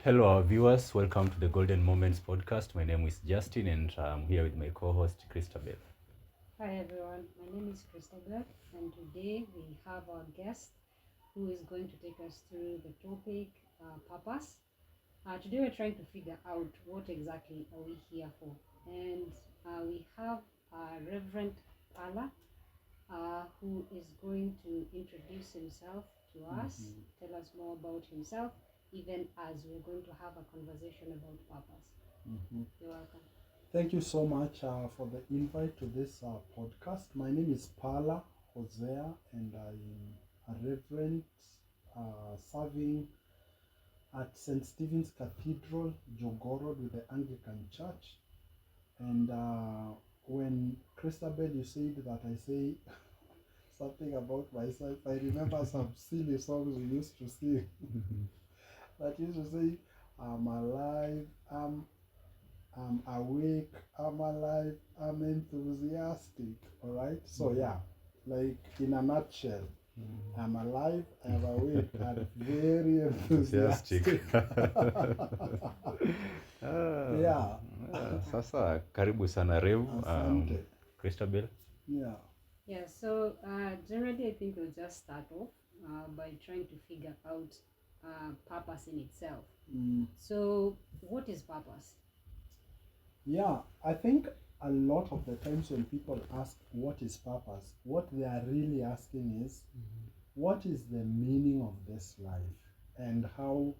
Hello, our viewers. Welcome to the Golden Moments podcast. My name is Justin, and I'm here with my co-host, Christabel. Hi everyone, my name is Christabel, and today we have our guest who is going to take us through the topic purpose. Today we're trying to figure out what exactly are we here for, and we have Reverend Pala who is going to introduce himself to us, tell us more about himself, even as we're going to have a conversation about purpose. You're welcome. Thank you so much for the invite to this podcast. My name is Pala Hosea, and I'm a reverend serving at St. Stephen's Cathedral, Jogorod, with the Anglican Church. And when Christabel, you said that I say something about myself, I remember some silly songs we used to sing that used to say, I'm alive, I'm awake, I'm alive, I'm enthusiastic. All right. So yeah, like in a nutshell, I'm alive, I'm awake, and very enthusiastic. Yeah. Sasa karibu sana Rev. Asante. Christabel. Yeah. Yeah, so generally I think we'll just start off by trying to figure out purpose in itself. So what is purpose? Yeah, I think a lot of the times when people ask what is purpose, what they are really asking is, what is the meaning of this life, and how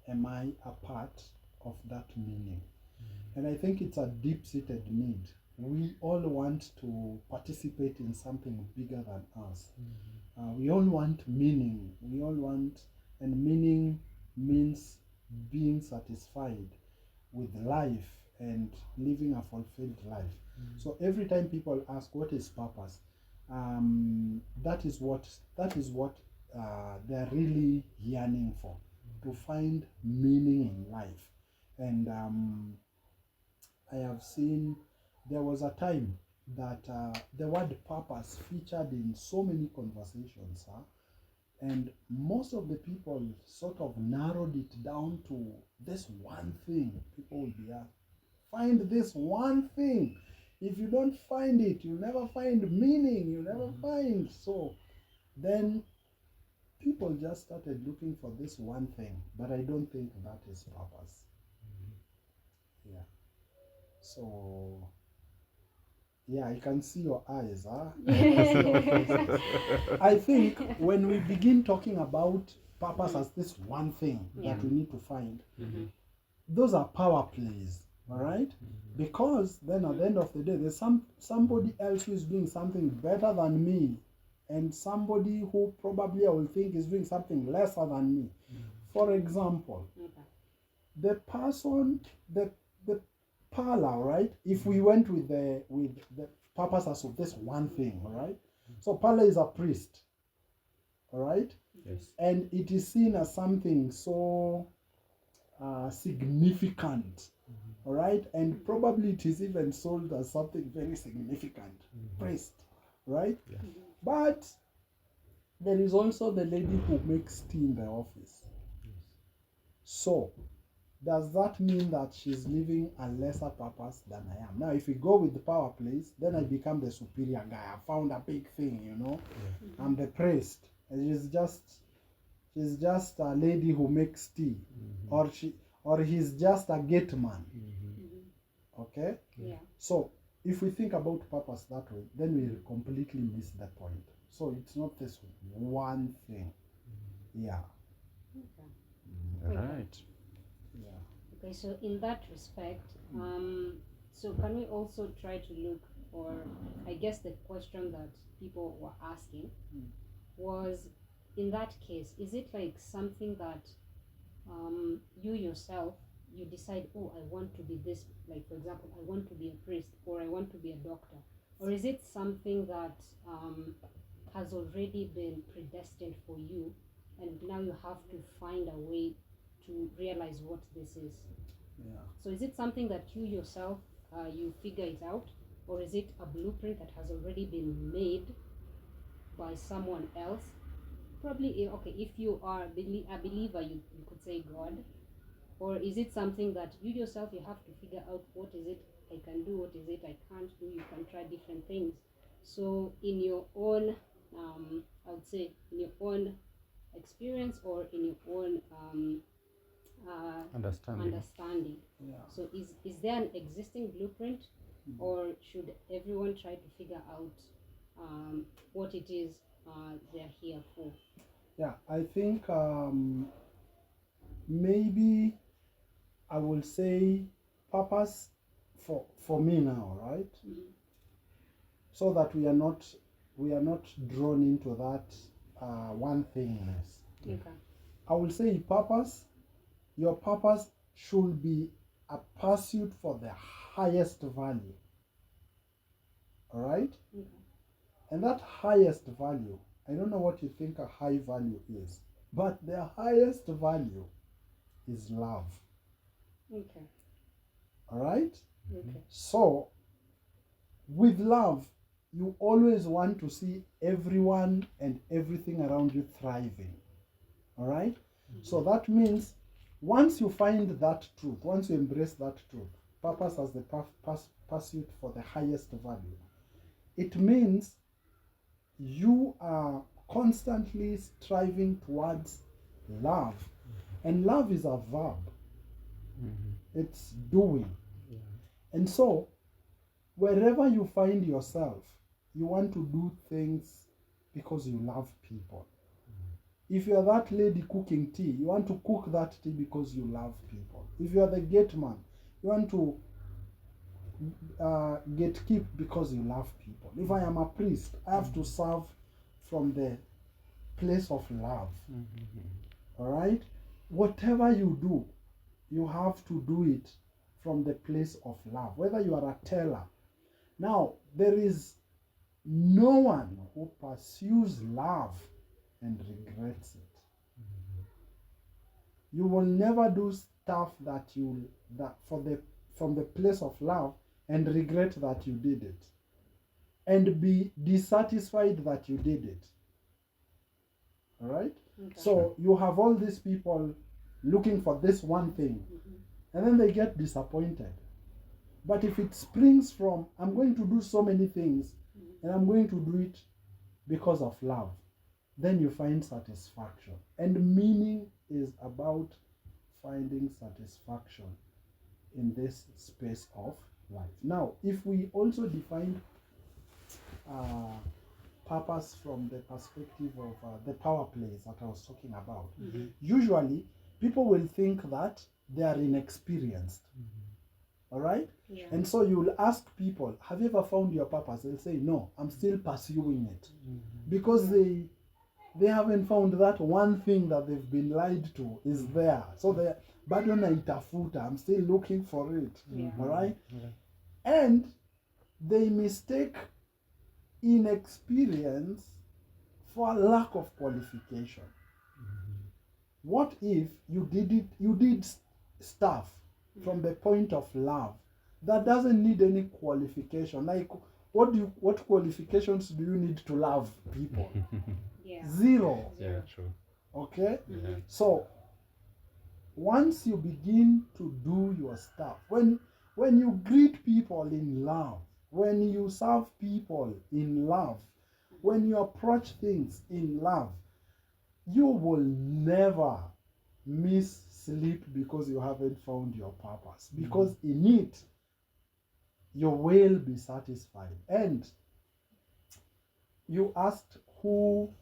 am I a part of that meaning? And I think it's a deep-seated need. We all want to participate in something bigger than us. We all want meaning. We all want, and meaning means being satisfied with life and living a fulfilled life. So every time people ask what is purpose, that is what they're really yearning for, to find meaning in life. And I have seen there was a time that the word purpose featured in so many conversations, and most of the people sort of narrowed it down to this one thing. People will be asked, find this one thing. If you don't find it, you'll never find meaning, you'll never find. So then people just started looking for this one thing, but I don't think that is purpose. Yeah. So yeah, I can see your eyes, huh? I think when we begin talking about purpose as this one thing that we need to find, those are power plays, all right? Because then at the end of the day, there's somebody else who is doing something better than me, and somebody who probably I will think is doing something lesser than me. For example, the person, the Pala, right? If we went with the purpose as of this one thing, all right? So Pala is a priest, all right? Yes. And it is seen as something so significant, all right? And probably it is even sold as something very significant, priest, right? Yeah. But there is also the lady who makes tea in the office. So does that mean that she's living a lesser purpose than I am? Now, if we go with the power plays, then I become the superior guy. I found a big thing, you know. I'm the priest, and she's just a lady who makes tea, or he's just a gate man. Okay. Yeah. So if we think about purpose that way, then we completely miss the point. So it's not this one thing. Yeah. Okay. Right. Yeah. Okay, so in that respect, so can we also try to look, or I guess the question that people were asking was, in that case, is it like something that you yourself, you decide, oh, I want to be this, like for example, I want to be a priest, or I want to be a doctor, or is it something that has already been predestined for you, and now you have to find a way to realize what this is? Yeah. So is it something that you yourself, you figure it out, or is it a blueprint that has already been made by someone else? Probably, okay, if you are a believer, you could say God, Or is it something that you yourself you have to figure out what is it I can do, what is it I can't do? You can try different things. So in your own, I would say, in your own experience or in your own understanding. Yeah. So is there an existing blueprint, or should everyone try to figure out what it is they're here for? Yeah, I think maybe I will say purpose for me now, right? Mhm. So that we are not drawn into that one thingness. Okay. I will say purpose. Your purpose should be a pursuit for the highest value. All right? Okay. And that highest value, I don't know what you think a high value is, but the highest value is love. Okay. All right? Okay. So, with love, you always want to see everyone and everything around you thriving. All right? So that means once you find that truth, once you embrace that truth, purpose as the pursuit for the highest value, it means you are constantly striving towards love. And love is a verb. It's doing. And so, wherever you find yourself, you want to do things because you love people. If you are that lady cooking tea, you want to cook that tea because you love people. If you are the gate man, you want to gatekeep because you love people. If I am a priest, I have to serve from the place of love. All right? Whatever you do, you have to do it from the place of love. Whether you are a teller. Now, there is no one who pursues love and regrets it. You will never do stuff that from the place of love and regret that you did it, and be dissatisfied that you did it. All right? Okay. So you have all these people looking for this one thing, and then they get disappointed. But if it springs from, I'm going to do so many things, and I'm going to do it because of love, then you find satisfaction. And meaning is about finding satisfaction in this space of life. Now, if we also define purpose from the perspective of the power plays that I was talking about, usually people will think that they are inexperienced. All right? Yeah. And so you will ask people, have you ever found your purpose? They'll say, no, I'm still pursuing it. Because they haven't found that one thing that they've been lied to is there. So they're bado naitafuta, I'm still looking for it. Yeah. All right? And they mistake inexperience for a lack of qualification. What if you did stuff from the point of love that doesn't need any qualification? Like, what qualifications do you need to love people? Yeah. Zero. Yeah, true. Okay? Yeah. So once you begin to do your stuff, when you greet people in love, when you serve people in love, when you approach things in love, you will never miss sleep because you haven't found your purpose. Because in it, you will be satisfied. And you asked, who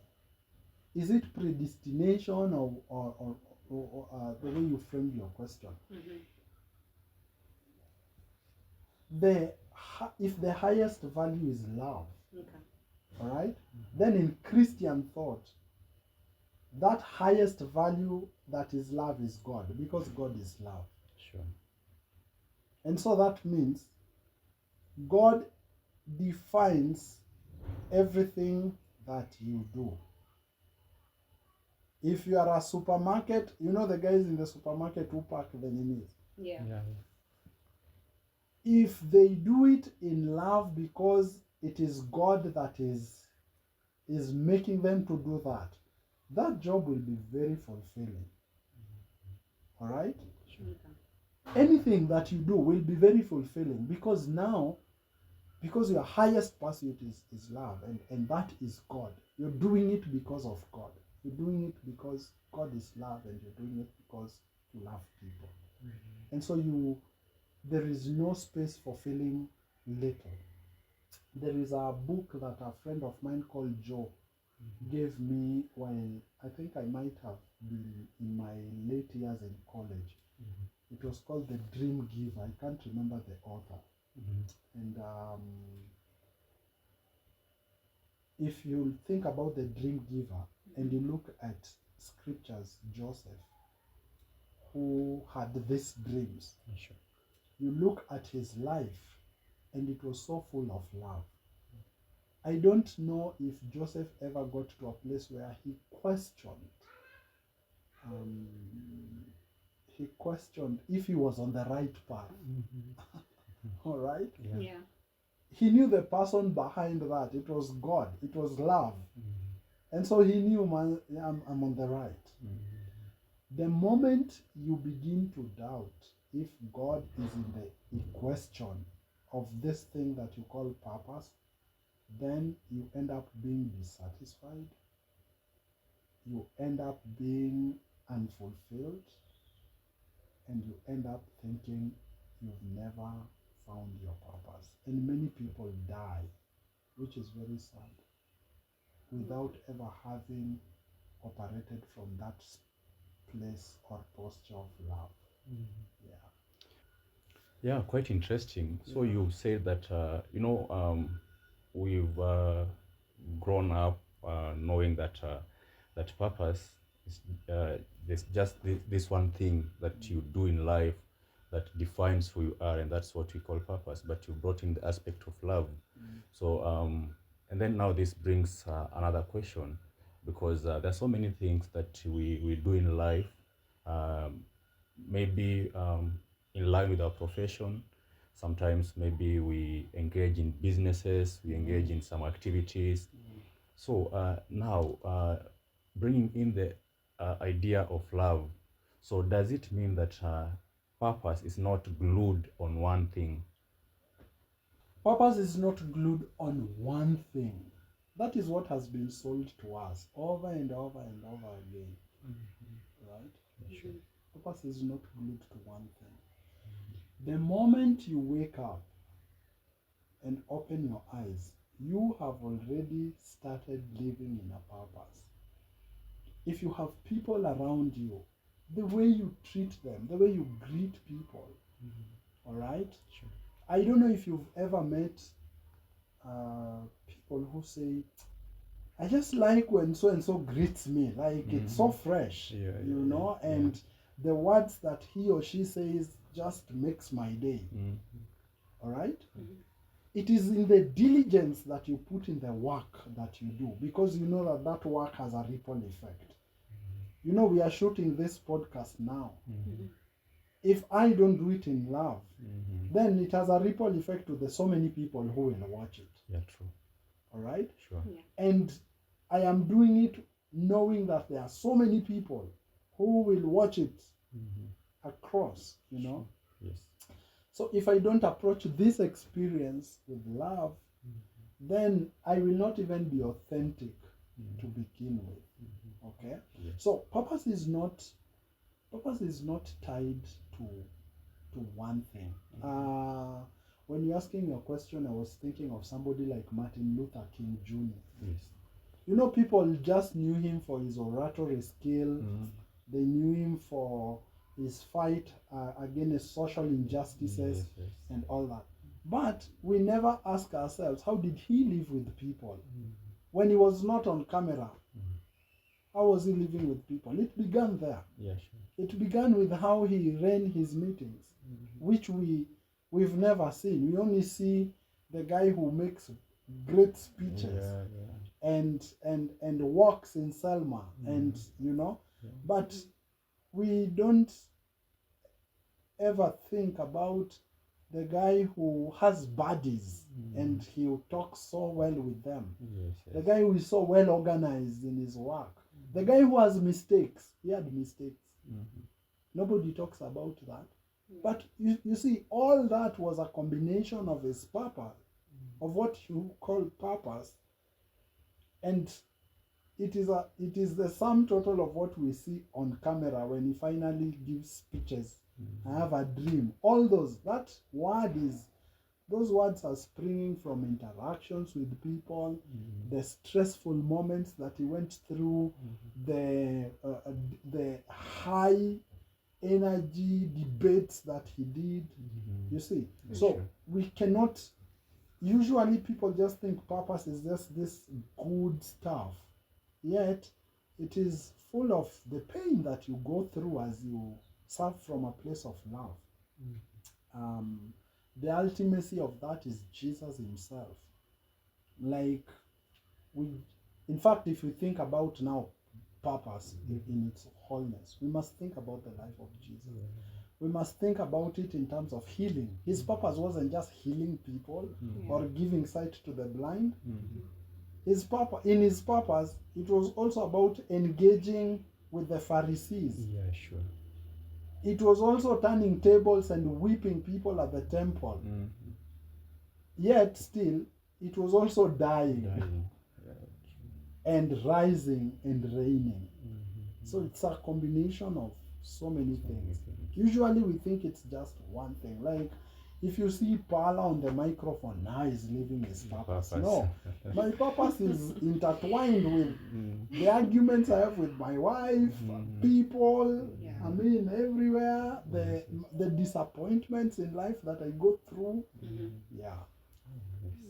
is it, predestination or the way you framed your question? If the highest value is love, all right, then in Christian thought, that highest value that is love is God, because God is love. Sure. And so that means God defines everything that you do. If you are a supermarket, you know the guys in the supermarket who pack the minis. Yeah. If they do it in love because it is God that is making them to do that, that job will be very fulfilling. All right? Okay. Anything that you do will be very fulfilling, because now, because your highest pursuit is love, and that is God. You're doing it because of God. You're doing it because God is love, and you're doing it because you love people. And so there is no space for feeling little. There is a book that a friend of mine called Joe gave me when I think I might have been in my late years in college. It was called The Dream Giver. I can't remember the author. And if you think about the dream giver and you look at scriptures, Joseph, who had these dreams, Sure. you look at his life and it was so full of love. I don't know if Joseph ever got to a place where he questioned if he was on the right path. All right? Yeah. He knew the person behind that. It was God. It was love. And so he knew, man, I'm on the right. The moment you begin to doubt if God is in the equation of this thing that you call purpose, then you end up being dissatisfied. You end up being unfulfilled. And you end up thinking you've never found your purpose. And many people die, which is very sad, without ever having operated from that place or posture of love. Yeah. Yeah, quite interesting. So Yeah. you said that we've grown up knowing that that purpose is there's just this one thing that you do in life that defines who you are, and that's what we call purpose. But you brought in the aspect of love. So and then now this brings another question, because there's so many things that we do in life, um, maybe in line with our profession. Sometimes maybe we engage in businesses, we engage in some activities. So now, bringing in the idea of love, so does it mean that purpose is not glued on one thing? Purpose is not glued on one thing. That is what has been sold to us over and over and over again. Right? Sure. Purpose is not glued to one thing. The moment you wake up and open your eyes, you have already started living in a purpose. If you have people around you, the way you treat them, the way you greet people, all right? Sure. I don't know if you've ever met people who say, I just like when so and so greets me, like it's so fresh, you know, and the words that he or she says just makes my day. All right? It is in the diligence that you put in the work that you do, because you know that that work has a ripple effect. You know, we are shooting this podcast now. If I don't do it in love, then it has a ripple effect to the so many people who will watch it. Yeah, true. All right? Sure. Yeah. And I am doing it knowing that there are so many people who will watch it across, you know. Yes. So if I don't approach this experience with love, then I will not even be authentic to begin with. Okay? Yes. So purpose is not tied to one thing. When you're asking your question, I was thinking of somebody like Martin Luther King Jr. Yes. You know, people just knew him for his oratory skill. They knew him for his fight against social injustices and all that. But we never ask ourselves, how did he live with people? When he was not on camera, how was he living with people? It began there. Yeah, sure. It began with how he ran his meetings, which we've never seen. We only see the guy who makes great speeches and walks in Selma, and you know, but we don't ever think about the guy who has buddies and he talks so well with them. The guy who is so well organized in his work. The guy who has mistakes, he had mistakes. Nobody talks about that. Yeah. But you see, all that was a combination of his purpose, of what you call purpose, and it is the sum total of what we see on camera when he finally gives speeches. I have a dream. All those words are springing from interactions with people, the stressful moments that he went through, the high energy debates that he did. You see, so we cannot. Usually, people just think purpose is just this good stuff. Yet, it is full of the pain that you go through as you serve from a place of love. The ultimacy of that is Jesus himself. Like, in fact, if we think about now purpose in its wholeness, we must think about the life of Jesus. We must think about it in terms of healing. His purpose wasn't just healing people or giving sight to the blind. In his purpose, it was also about engaging with the Pharisees. Yeah, sure. It was also turning tables and whipping people at the temple. Yet still, it was also dying. And rising and reigning. So it's a combination of so many things. Usually we think it's just one thing. Like if you see Pala on the microphone, now he's living his purpose. No, my purpose is intertwined with the arguments I have with my wife, people, I mean everywhere, the disappointments in life that I go through. Yeah.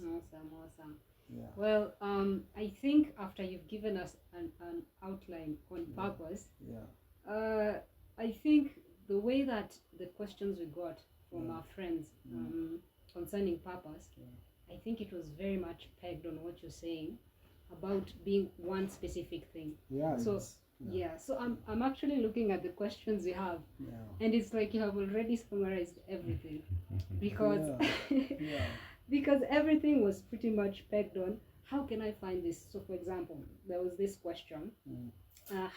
Awesome. Yeah. Well, I think after you've given us an outline on purpose, I think the way that the questions we got from our friends concerning purpose, I think it was very much pegged on what you're saying about being one specific thing. Yeah. So so I'm actually looking at the questions you have, and it's like you have already summarized everything, because because everything was pretty much pegged on how can I find this. So for example, there was this question,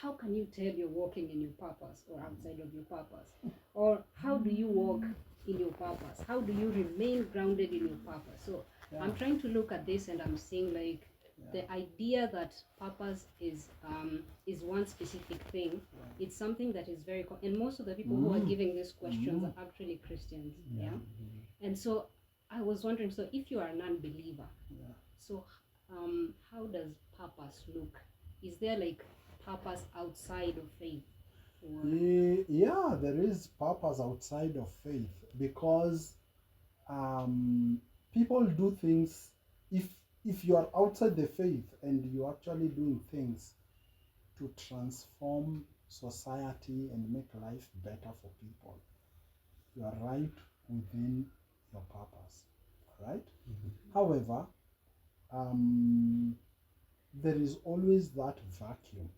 how can you tell you're walking in your purpose or outside of your purpose, or how do you walk in your purpose, how do you remain grounded in your purpose? So I'm trying to look at this and I'm seeing like the idea that purpose is one specific thing. It's something that is very and most of the people who are giving these questions are actually Christians. And so I was wondering, so if you are a non-believer, so how does purpose look? Is there like purpose outside of faith? Yeah, there is purpose outside of faith, because people do things. If you are outside the faith and you're actually doing things to transform society and make life better for people, you are right within your purpose, right? However, there is always that vacuum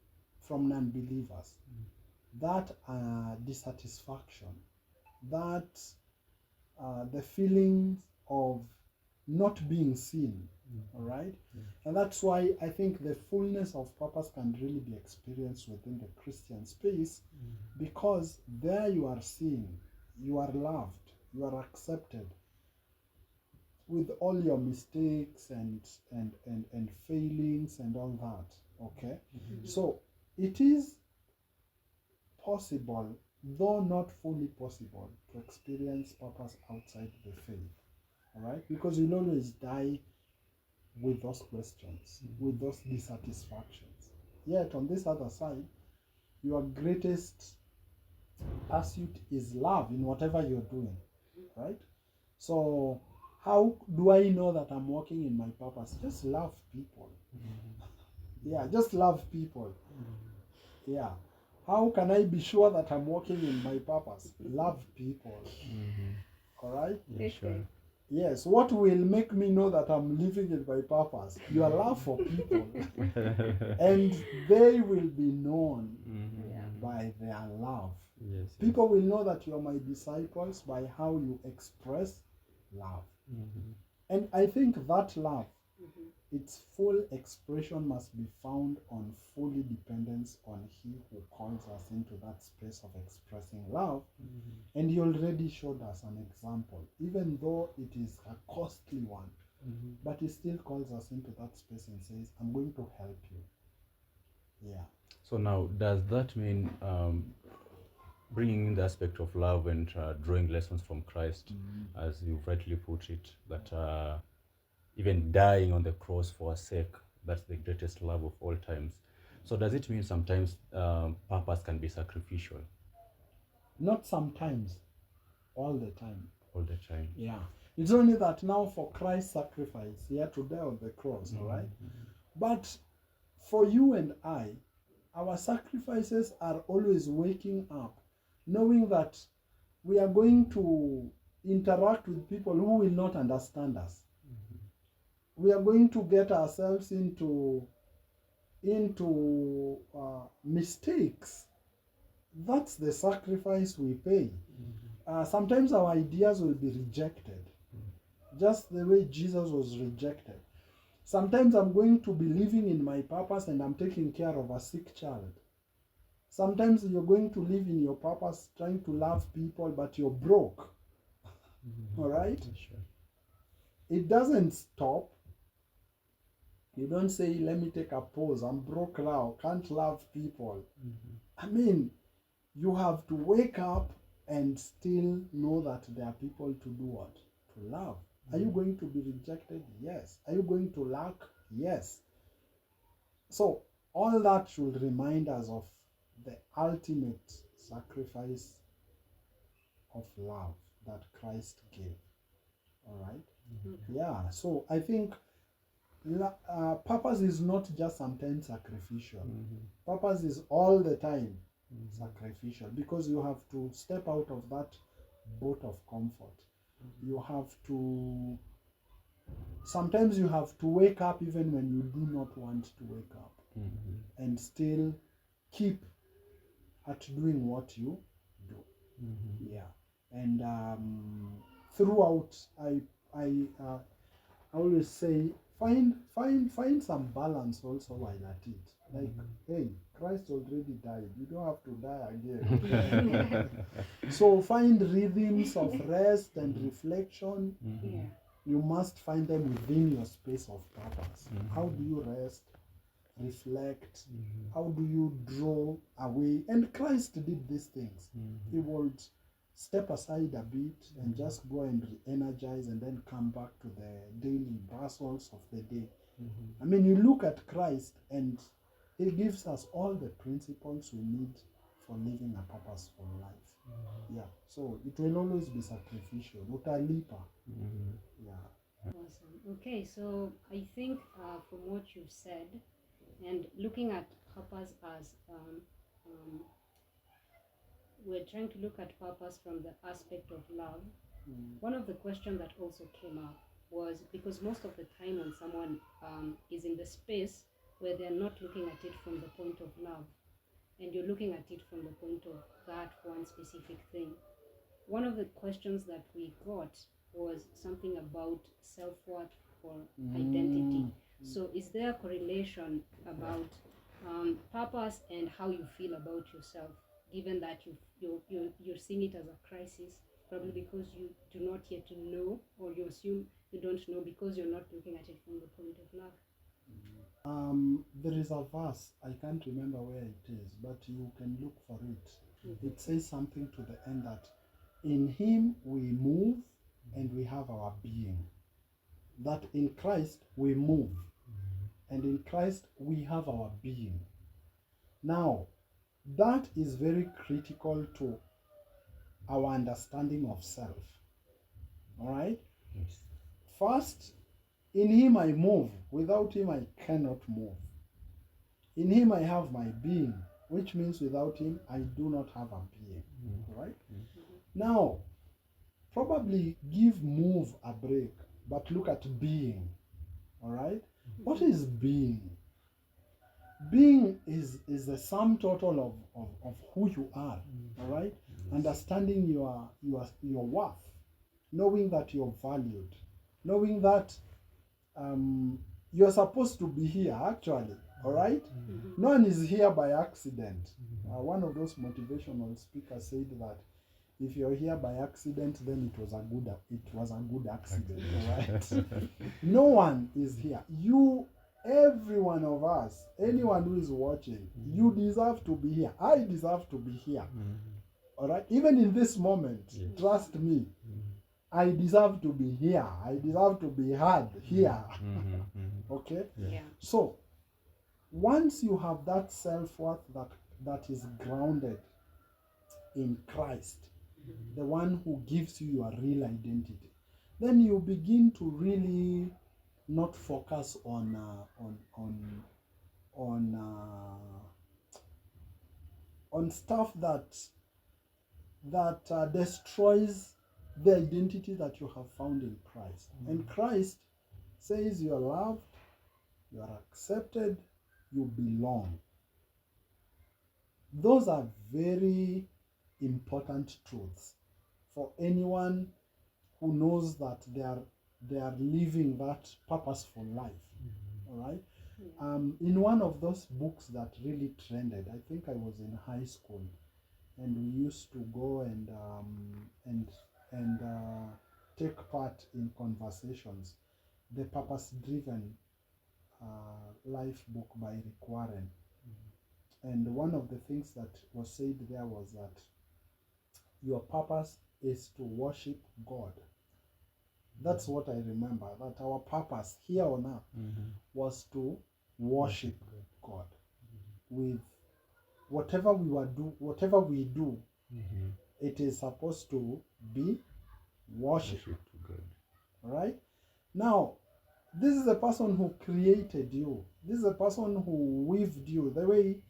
from non-believers, that dissatisfaction, that the feelings of not being seen, all right? And that's why I think the fullness of purpose can really be experienced within the Christian space, because there you are seen, you are loved, you are accepted with all your mistakes and failings and all that, okay? So it is possible, though not fully possible, to experience purpose outside the faith, all right? Because you'll always die with those questions, with those dissatisfactions. Yet on this other side, your greatest pursuit is love in whatever you're doing, right? So how do I know that I'm walking in my purpose? Just love people. Yeah, just love people. Yeah. How can I be sure that I'm walking in my purpose? Love people. All right? Yeah, sure. Yes. What will make me know that I'm living in my purpose? Your love for people. And they will be known by their love. Yes. People will know that you're my disciples by how you express love. And I think that love its full expression must be found on fully dependence on He who calls us into that space of expressing love. And He already showed us an example, even though it is a costly one. But He still calls us into that space and says, I'm going to help you. Yeah. So now, does that mean bringing in the aspect of love and drawing lessons from Christ, as you've rightly put it, that even dying on the cross for our sake, that's the greatest love of all times. So does it mean sometimes purpose can be sacrificial? Not sometimes, all the time. All the time. Yeah. It's only that now for Christ's sacrifice, He had to die on the cross, all right? But for you and I, our sacrifices are always waking up, knowing that we are going to interact with people who will not understand us. We are going to get ourselves into mistakes. That's the sacrifice we pay. Sometimes our ideas will be rejected, just the way Jesus was rejected. Sometimes I'm going to be living in my purpose and I'm taking care of a sick child. Sometimes you're going to live in your purpose trying to love people, but you're broke. All right? Sure. It doesn't stop. You don't say, let me take a pause. I'm broke now. Can't love people. I mean, you have to wake up and still know that there are people to do what? To love. Are you going to be rejected? Yes. Are you going to lack? Yes. So all that should remind us of the ultimate sacrifice of love that Christ gave. All right? Yeah. So I think purpose is not just sometimes sacrificial. Purpose is all the time sacrificial, because you have to step out of that boat of comfort. You have to, sometimes you have to wake up even when you do not want to wake up, and still keep at doing what you do. Yeah. And throughout, I always say, find some balance also while at it. Like, hey, Christ already died. You don't have to die again. So find rhythms of rest and reflection. Yeah. You must find them within your space of purpose. How do you rest, reflect? How do you draw away? And Christ did these things. He would step aside a bit and just go and re-energize and then come back to the daily bustles of the day. I mean, you look at Christ and He gives us all the principles we need for living a purposeful life. Yeah. So it will always be sacrificial. Utalipa. Yeah. Awesome. Okay, so I think from what you've said, and looking at purpose as we're trying to look at purpose from the aspect of love. One of the questions that also came up was, because most of the time when someone is in the space where they're not looking at it from the point of love, and you're looking at it from the point of that one specific thing, one of the questions that we got was something about self-worth or identity. So is there a correlation about purpose and how you feel about yourself, given that you're seeing it as a crisis, probably because you do not yet know, or you assume you don't know because you're not looking at it from the point of love? There is a verse, I can't remember where it is, but you can look for it. It says something to the end that in Him we move and we have our being. That in Christ we move, and in Christ we have our being. Now, that is very critical to our understanding of self. All right? Yes. First, in Him I move. Without Him I cannot move. In Him I have my being, which means without Him I do not have a being. All right? Now, probably give move a break, but look at being. All right? What is being? Being is the sum total of who you are. All right? Understanding your worth, knowing that you're valued, knowing that you're supposed to be here actually, all right? No one is here by accident. One of those motivational speakers said that if you're here by accident, then it was a good accident, all right? No one is here. You, every one of us, anyone who is watching, you deserve to be here. I deserve to be here. All right? Even in this moment, trust me, I deserve to be here. I deserve to be heard here. Okay? Yeah. So, once you have that self-worth that is grounded in Christ, the one who gives you your real identity, then you begin to really not focus on stuff that destroys the identity that you have found in Christ. And Christ says you are loved, you are accepted, you belong. Those are very important truths for anyone who knows that they are living that purposeful life. All right. In one of those books that really trended, I think I was in high school, and we used to go and take part in conversations. The Purpose-Driven Life book by Rick Warren. And one of the things that was said there was that your purpose is to worship God. That's what I remember, that our purpose here on earth was to worship God. With whatever we do, it is supposed to be worship. Right? Now, this is a person who created you. This is a person who weaved you. The way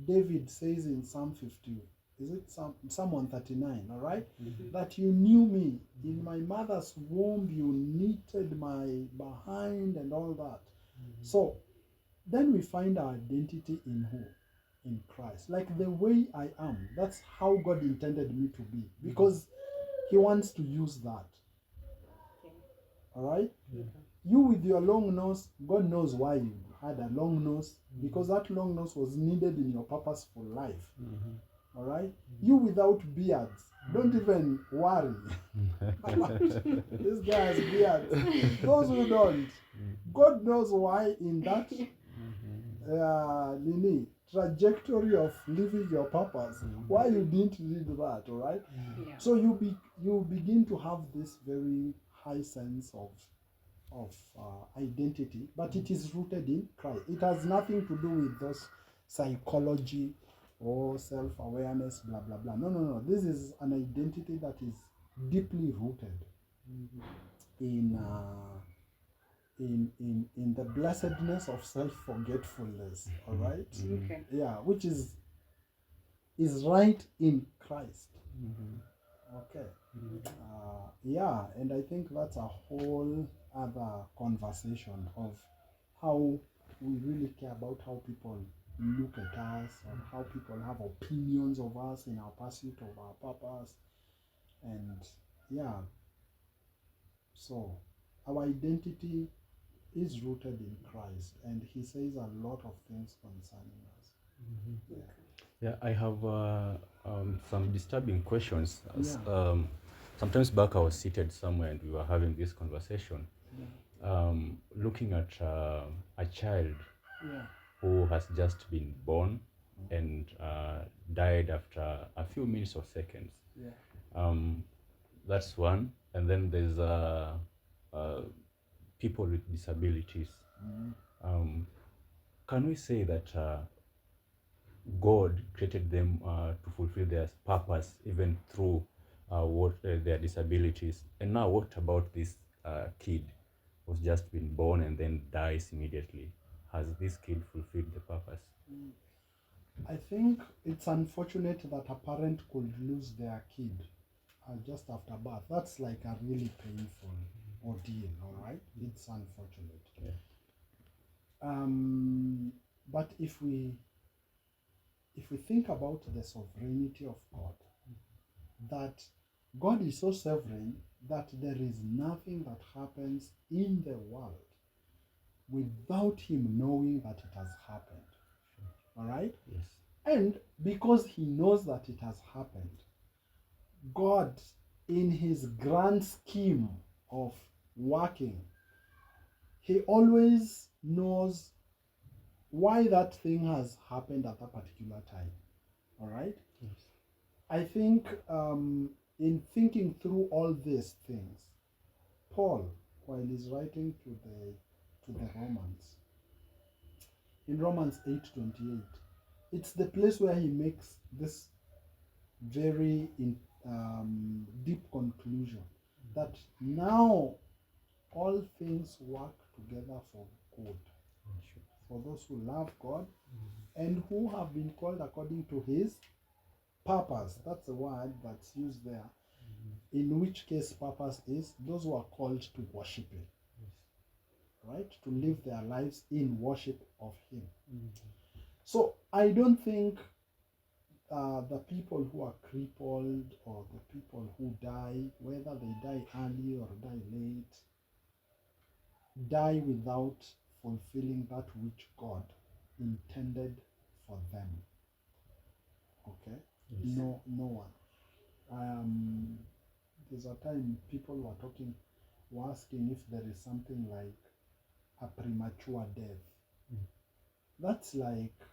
David says in Psalm 50, is it Psalm 139, all right? That you knew me. In my mother's womb, you knitted my behind and all that. So, then we find our identity in who? In Christ. Like the way I am. That's how God intended me to be. Because He wants to use that. All right? You with your long nose, God knows why you had a long nose, because that long nose was needed in your purposeful life. All right? You without beards, don't even worry. This guy has beards. Those who don't, God knows why in that trajectory of living your purpose, why you didn't read that, all right? Yeah. So you begin to have this very high sense of identity, but it is rooted in Christ. It has nothing to do with those psychology or self-awareness, blah blah blah. No. This is an identity that is deeply rooted in the blessedness of self-forgetfulness. All right. Okay. Yeah, which is right in Christ. Okay. Yeah, and I think that's a whole other conversation of how we really care about how people look at us, or how people have opinions of us in our pursuit of our purpose. And yeah, so our identity is rooted in Christ, and He says a lot of things concerning us. Yeah, I have some disturbing questions. Yeah. Sometimes back I was seated somewhere and we were having this conversation, looking at a child who has just been born and died after a few minutes or seconds. That's one. And then there's people with disabilities. Can we say that God created them to fulfill their purpose even through their disabilities? And now what about this kid who's just been born and then dies immediately? Has this kid fulfilled the purpose? I think it's unfortunate that a parent could lose their kid just after birth. That's like a really painful ordeal, all right? It's unfortunate. Yeah. But if we think about the sovereignty of God, that God is so sovereign that there is nothing that happens in the world without him knowing that it has happened. All right? Yes. And because he knows that it has happened, God, in his grand scheme of working, he always knows why that thing has happened at that particular time. All right? Yes. I think in thinking through all these things, Paul, while he's writing to the Romans, in Romans 8:28, it's the place where he makes this very deep conclusion that now all things work together for good for those who love God and who have been called according to his purpose. That's the word that's used there. In which case purpose is those who are called to worship him. Right? To live their lives in worship of him. So I don't think the people who are crippled or the people who die, whether they die early or die late, die without fulfilling that which God intended for them. Okay? Yes. No one. There's a time people were asking if there is something like a premature death. That's like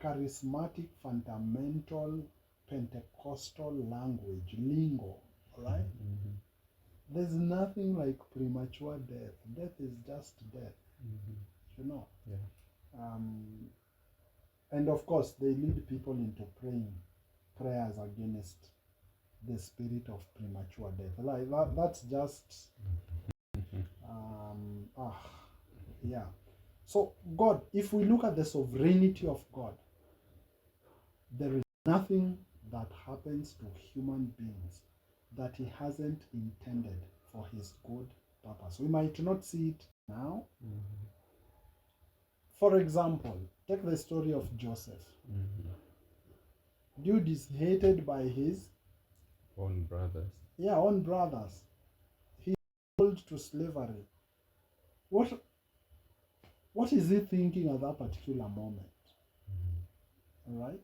charismatic, fundamental, Pentecostal language, lingo, right? There's nothing like premature death. Death is just death, you know. Yeah. And of course, they lead people into praying prayers against the spirit of premature death. Like that's just, yeah. So God, if we look at the sovereignty of God, there is nothing that happens to human beings that he hasn't intended for his good purpose. We might not see it now. For example, take the story of Joseph. Dude is hated by his own brothers. Yeah, own brothers. He's sold to slavery. What is he thinking at that particular moment? All right?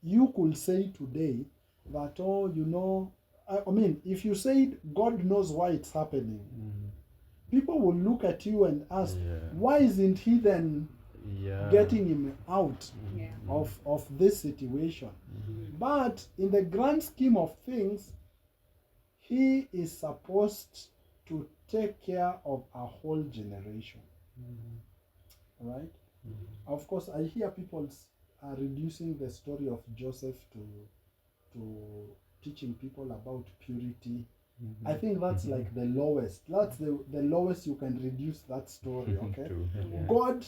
You could say today that, oh, you know, I mean, if you said God knows why it's happening, people will look at you and ask, why isn't he then getting him out of this situation? But in the grand scheme of things, he is supposed to take care of a whole generation. Right? Of course, I hear people are reducing the story of Joseph to teaching people about purity. I think that's like the lowest. That's the lowest you can reduce that story, okay? God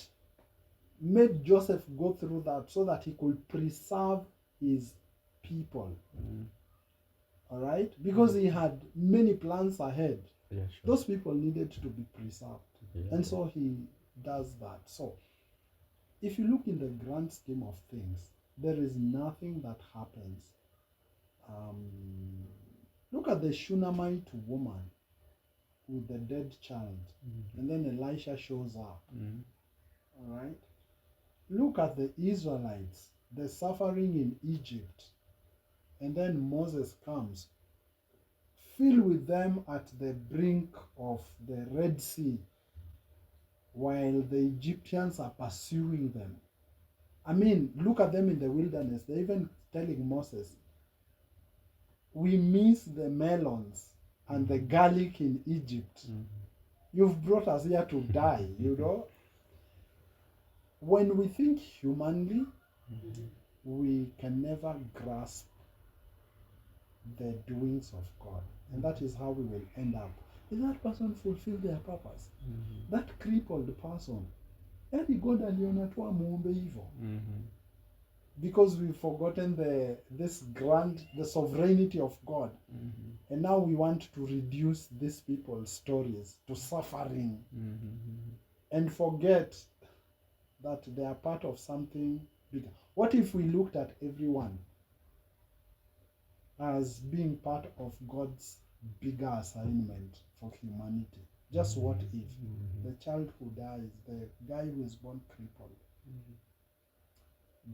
made Joseph go through that so that he could preserve his people. All right? Because he had many plans ahead. Yeah, sure. Those people needed to be preserved. And so he does that. So, if you look in the grand scheme of things, there is nothing that happens. Look at the Shunammite woman with the dead child. And then Elisha shows up. All right? Look at the Israelites, the suffering in Egypt. And then Moses comes, filled with them at the brink of the Red Sea, while the Egyptians are pursuing them. I mean, look at them in the wilderness. They're even telling Moses, we miss the melons and the garlic in Egypt. You've brought us here to die, you know. When we think humanly, we can never grasp the doings of God. And that is how we will end up. Did that person fulfill their purpose? That crippled person, yani God aliona tu amuombe hivyo. Because we've forgotten the sovereignty of God. And now we want to reduce these people's stories to suffering. And forget that they are part of something bigger. What if we looked at everyone as being part of God's bigger assignment for humanity? Just what if the child who dies, the guy who is born crippled,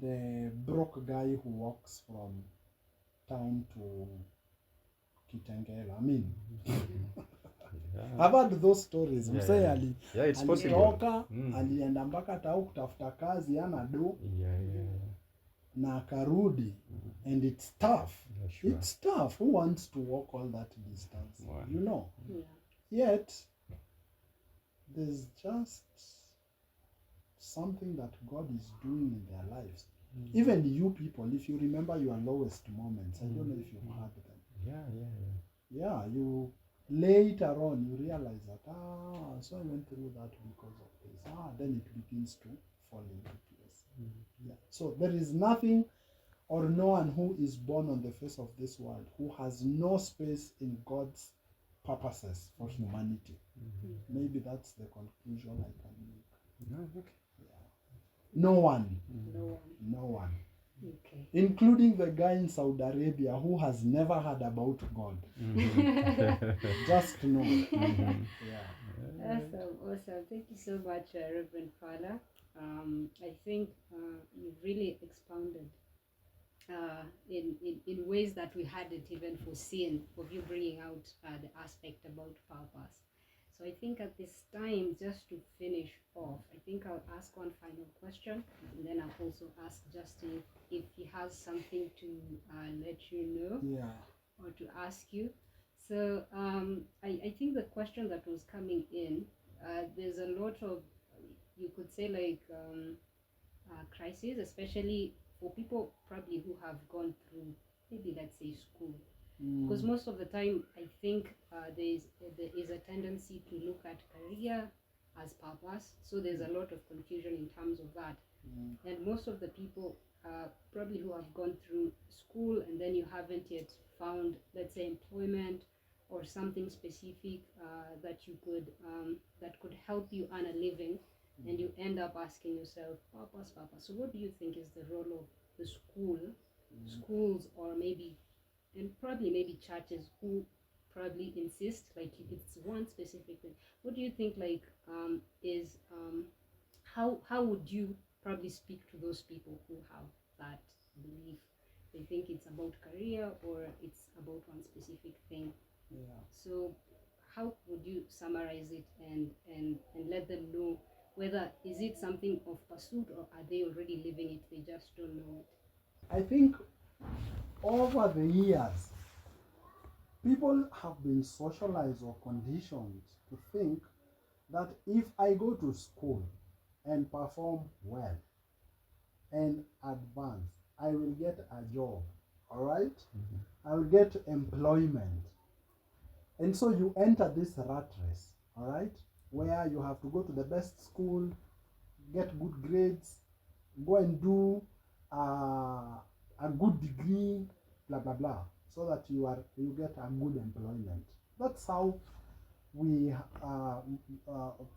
the broke guy who walks from town to Kitengela. I mean, I've heard those stories. Msee it's possible. alitoka alienda mpaka tau kutafuta kazi ana do na akarudi, and it's tough. Sure. It's tough. Who wants to walk all that distance? Wow. You know. Yeah. Yet there's just something that God is doing in their lives. Even you people, if you remember your lowest moments, I don't know if you've had them. Yeah, you later on you realize that so I went through that because of this. Then it begins to fall into place. Yeah. So there is nothing or no one who is born on the face of this world who has no space in God's purposes for humanity. Maybe that's the conclusion I can make. No, okay. No one. No one. Okay. Including the guy in Saudi Arabia who has never heard about God. Just know. Yeah. Awesome. Thank you so much, Reverend Pala. I think you've really expounded in ways that we hadn't even foreseen of you bringing out the aspect about purpose. So I think at this time, just to finish off, I think I'll ask one final question, and then I'll also ask Justin if he has something to let you know or to ask you. So I think the question that was coming in, there's a lot of, you could say like crises, especially for people probably who have gone through maybe let's say school. Because most of the time, I think there is a tendency to look at career as purpose. So there's a lot of confusion in terms of that. And most of the people probably who have gone through school and then you haven't yet found, let's say, employment or something specific that you could that could help you earn a living, and you end up asking yourself, purpose. So what do you think is the role of the schools, or maybe and probably maybe churches who probably insist like it's one specific thing? What do you think like is how would you probably speak to those people who have that belief? They think it's about career or it's about one specific thing. So how would you summarize it and let them know whether is it something of pursuit or are they already living it, they just don't know it? I think over the years, people have been socialized or conditioned to think that if I go to school and perform well and advance, I will get a job, all right? I will get employment. And so you enter this rat race, all right? Where you have to go to the best school, get good grades, go and do a good degree, blah blah blah, so that you get a good employment. That's how we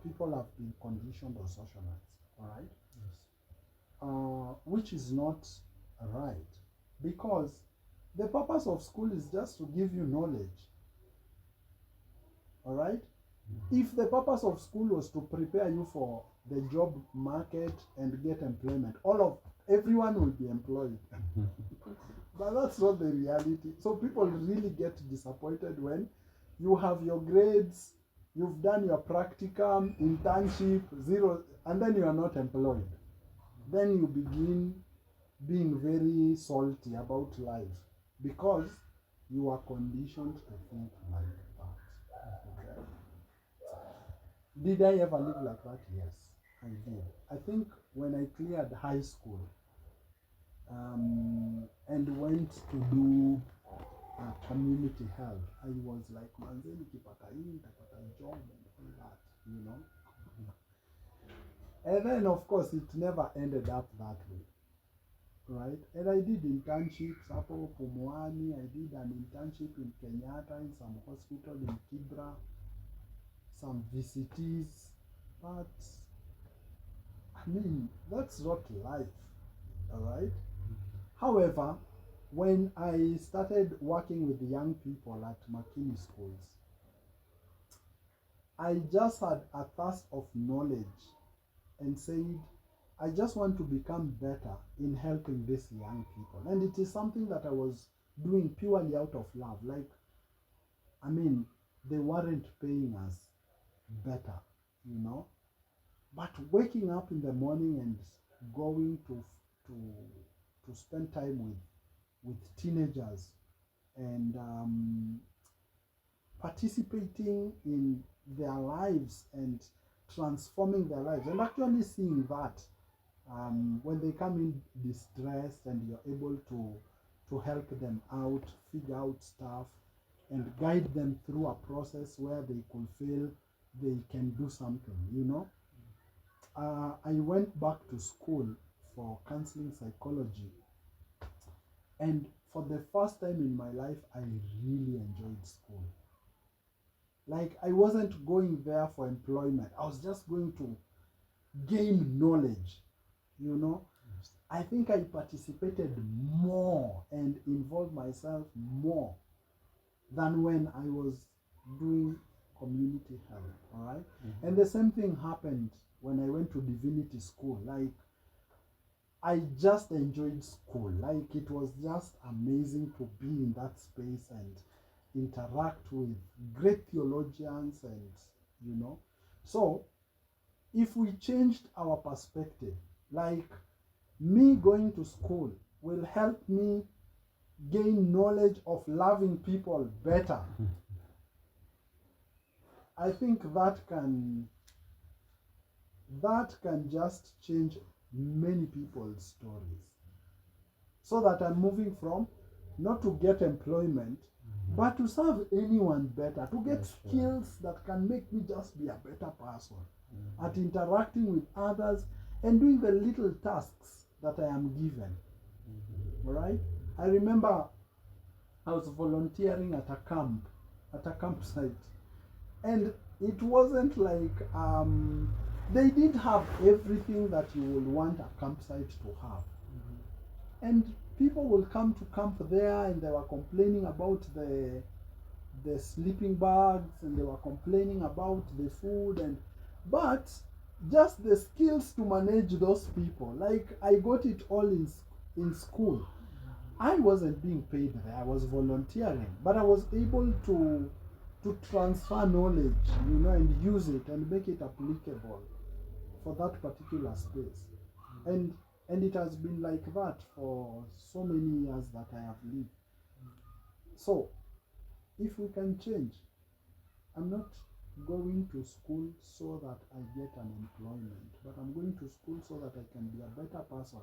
people have been conditioned or socialized, all right? Which is not right, because the purpose of school is just to give you knowledge, all right? If the purpose of school was to prepare you for the job market and get employment, everyone will be employed. But that's not the reality. So people really get disappointed when you have your grades, you've done your practicum, internship, zero, and then you are not employed. Then you begin being very salty about life because you are conditioned to think like that. Okay. Did I ever live like that? Yes, I did. I think when I cleared high school and went to do community health, I was like, manzeni kipata job and all that, you know. And then of course it never ended up that way, right? And I did internships hapo Pumwani, I did an internship in Kenyatta in some hospital in Kibra, some VCTs, but I mean, that's not life, all right? However, when I started working with young people at Makini schools, I just had a thirst of knowledge and said, I just want to become better in helping these young people. And it is something that I was doing purely out of love. Like, I mean, they weren't paying us better, you know. But waking up in the morning and going to spend time with teenagers and participating in their lives and transforming their lives, and actually seeing that when they come in distressed and you're able to help them out, figure out stuff, and guide them through a process where they could feel they can do something, you know. I went back to school for counseling psychology, and for the first time in my life, I really enjoyed school. Like, I wasn't going there for employment, I was just going to gain knowledge, you know. I think I participated more and involved myself more than when I was doing community health, all right? And the same thing happened when I went to divinity school. Like, I just enjoyed school. Like, it was just amazing to be in that space and interact with great theologians, and you know. So if we changed our perspective, like, me going to school will help me gain knowledge of loving people better, I think that can just change many people's stories, so that I'm moving from not to get employment, but to serve anyone better, to get skills that can make me just be a better person at interacting with others and doing the little tasks that I am given. All right? I remember I was volunteering at a campsite, and it wasn't like they did have everything that you would want a campsite to have. And people will come to camp there, and they were complaining about the sleeping bags, and they were complaining about the food, but just the skills to manage those people, like, I got it all in school. I wasn't being paid there, I was volunteering, but I was able to transfer knowledge, you know, and use it and make it applicable for that particular space. And it has been like that for so many years that I have lived. So if we can change, I'm not going to school so that I get an employment, but I'm going to school so that I can be a better person.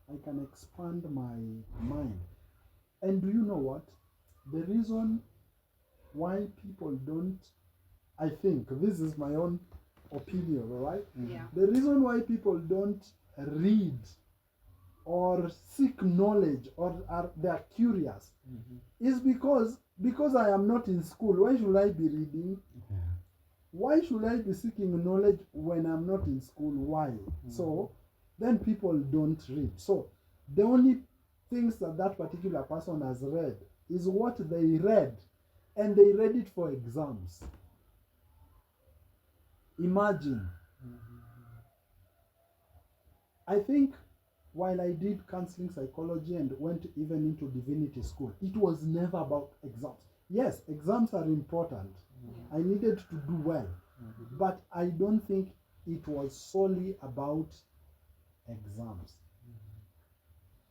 I can expand my mind. And do you know what? The reason why people don't, I think, this is my own opinion, right? Yeah. The reason why people don't read or seek knowledge, or they're curious, is because I am not in school. Why should I be reading? Why should I be seeking knowledge when I'm not in school? Why? So then people don't read. So the only things that particular person has read is what they read, and they read it for exams. Imagine. I think while I did counseling psychology and went even into divinity school, it was never about exams. Yes, exams are important. I needed to do well, but I don't think it was solely about exams.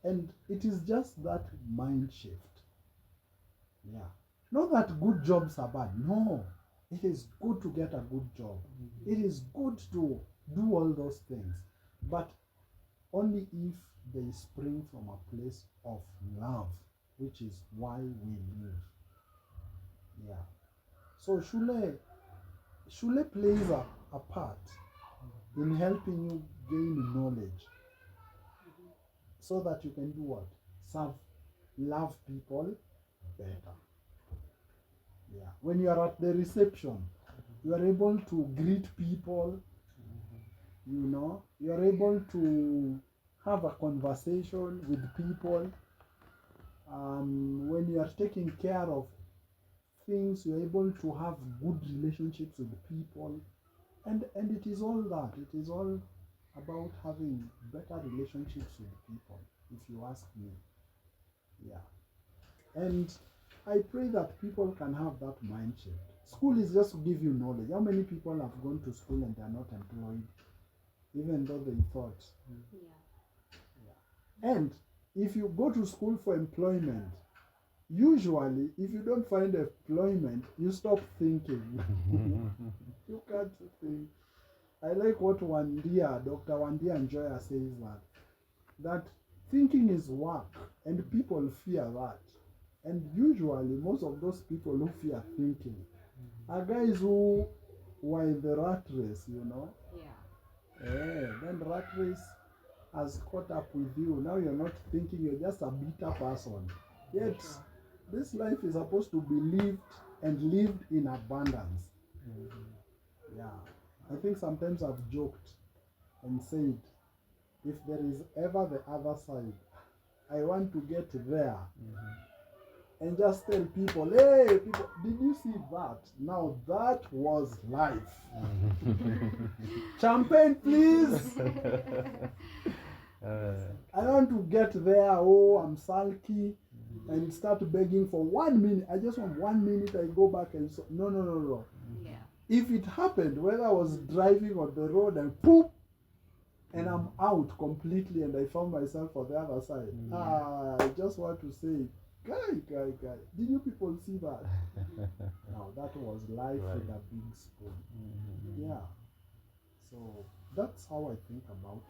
And it is just that mind shift. Yeah. Not that good jobs are bad. No. It is good to get a good job. It is good to do all those things. But only if they spring from a place of love, which is why we live. Yeah. So Shule plays a part in helping you gain knowledge, so that you can do what? Love people better. Yeah. When you are at the reception, you are able to greet people, you know, you are able to have a conversation with people. When you are taking care of things, you're able to have good relationships with people, and it is all that. It is all about having better relationships with people, if you ask me. Yeah. And I pray that people can have that mindset. School is just to give you knowledge. How many people have gone to school and they are not employed, even though they thought? Yeah. And if you go to school for employment, usually if you don't find employment, you stop thinking. You can't think. I like what Dr. Wandia Njoya says, that thinking is work, and people fear that. And usually most of those people who fear thinking are guys who were in the rat race, you know. Then rat race has caught up with you. Now you're not thinking, you're just a bitter person. Yet this life is supposed to be lived, and lived in abundance. Yeah. I think sometimes I've joked and said, if there is ever the other side, I want to get there and just tell people, hey, people, did you see that? Now that was life. Champagne, please. I want to get there. Oh, I'm sulky, and start begging for 1 minute. I just want 1 minute. I go back and so no. Yeah. If it happened, whether I was driving on the road and poop, and I'm out completely, and I found myself on the other side. I just want to say, guy, did you people see that? Now that was life with a big spoon. Yeah. So that's how I think about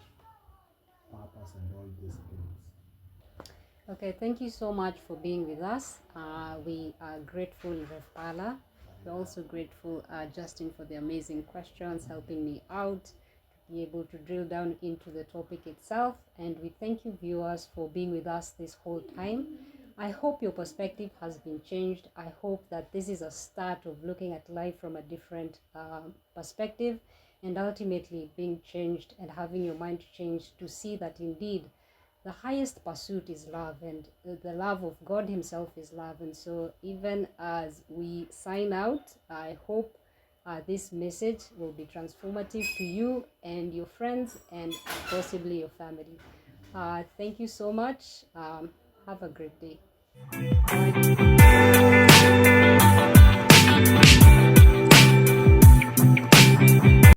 purpose and all these things. Okay, thank you so much for being with us. We are grateful, Rev Pala. We're also grateful, Justin, for the amazing questions, helping me out to be able to drill down into the topic itself. And we thank you, viewers, for being with us this whole time. I hope your perspective has been changed. I hope that this is a start of looking at life from a different perspective, and ultimately being changed and having your mind changed to see that indeed the highest pursuit is love, and the love of God himself is love. And so even as we sign out, I hope this message will be transformative to you and your friends and possibly your family. Thank you so much. Have a great day. Bye.